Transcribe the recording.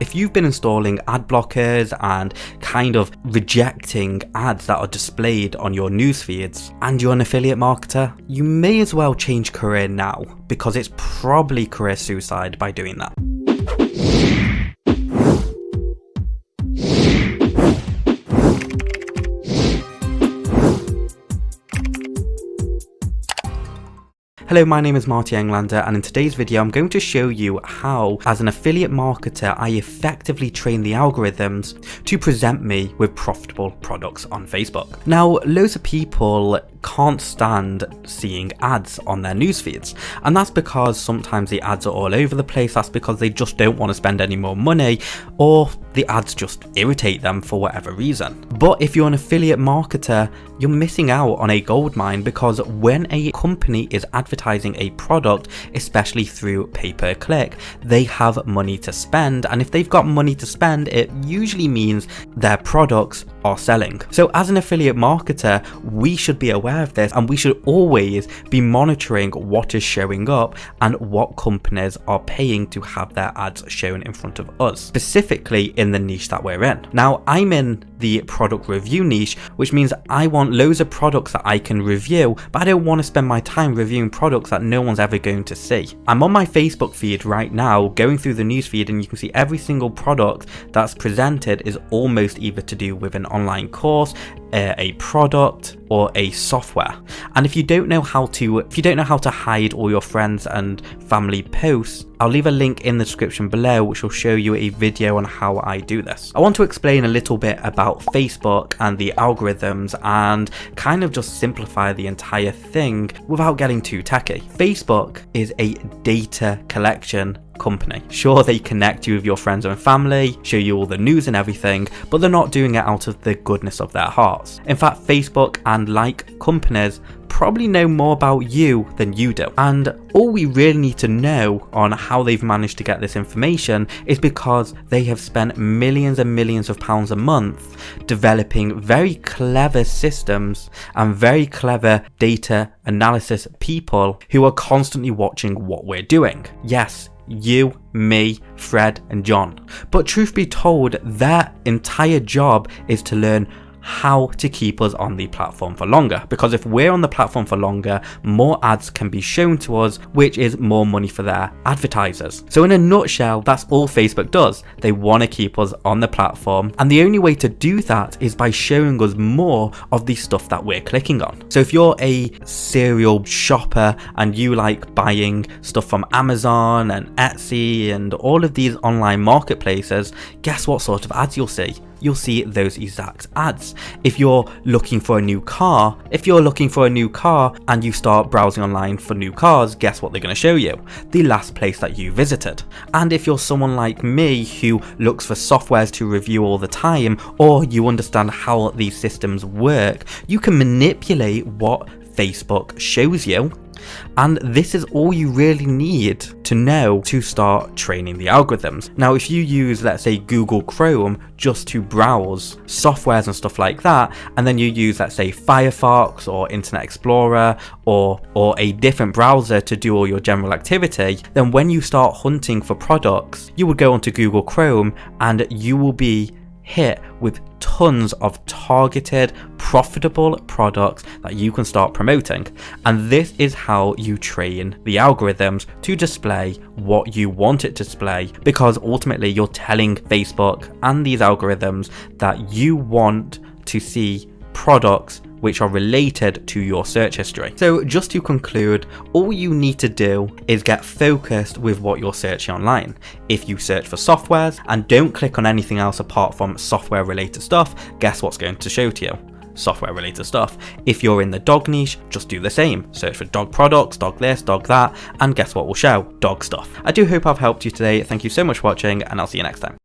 If you've been installing ad blockers and kind of rejecting ads that are displayed on your news feeds and you're an affiliate marketer, you may as well change career now, because it's probably career suicide by doing that. Hello, my name is Marty Englander, and in today's video I'm going to show you how, as an affiliate marketer, I effectively train the algorithms to present me with profitable products on Facebook. Now, loads of people can't stand seeing ads on their news feeds, and that's because sometimes the ads are all over the place. That's because they just don't want to spend any more money, or the ads just irritate them for whatever reason. But if you're an affiliate marketer, you're missing out on a goldmine, because when a company is advertising a product, especially through pay-per-click, they have money to spend, and if they've got money to spend, it usually means their products are selling. So as an affiliate marketer, we should be aware of this, and we should always be monitoring what is showing up and what companies are paying to have their ads shown in front of us, specifically in the niche that we're in. Now, I'm in the product review niche, which means I want loads of products that I can review, but I don't want to spend my time reviewing products that no one's ever going to see. I'm on my Facebook feed right now, going through the news feed, and you can see every single product that's presented is almost either to do with an online course, a product, or a software. And if you don't know how to hide all your friends and family posts, I'll leave a link in the description below which will show you a video on how I do this. I want to explain a little bit about Facebook and the algorithms and kind of just simplify the entire thing without getting too techy. Facebook is a data collection company. Sure, they connect you with your friends and family, show you all the news and everything, but they're not doing it out of the goodness of their hearts. In fact, Facebook and like companies probably know more about you than you do. And all we really need to know on how they've managed to get this information is because they have spent millions and millions of pounds a month developing very clever systems and very clever data analysis people who are constantly watching what we're doing. Yes, you, me, Fred and John. But truth be told, their entire job is to learn how to keep us on the platform for longer, because if we're on the platform for longer, more ads can be shown to us, which is more money for their advertisers. So in a nutshell, that's all Facebook does. They want to keep us on the platform, and the only way to do that is by showing us more of the stuff that we're clicking on. So if you're a serial shopper and you like buying stuff from Amazon and Etsy and all of these online marketplaces, guess what sort of ads you'll see? You'll see those exact ads. If you're looking for a new car and you start browsing online for new cars, guess what they're going to show you? The last place that you visited. And if you're someone like me who looks for softwares to review all the time, or you understand how these systems work, you can manipulate what Facebook shows you. And this is all you really need to know to start training the algorithms. Now, if you use, let's say, Google Chrome just to browse softwares and stuff like that, and then you use, let's say, Firefox or Internet Explorer or a different browser to do all your general activity, then when you start hunting for products, you would go onto Google Chrome and you will be hit with tons of targeted, profitable products that you can start promoting. And this is how you train the algorithms to display what you want it to display, because ultimately you're telling Facebook and these algorithms that you want to see products which are related to your search history. So just to conclude, all you need to do is get focused with what you're searching online. If you search for softwares and don't click on anything else apart from software related stuff, guess what's going to show to you? Software related stuff. If you're in the dog niche, just do the same. Search for dog products, dog this, dog that, and guess what will show? Dog stuff. I do hope I've helped you today. Thank you so much for watching, and I'll see you next time.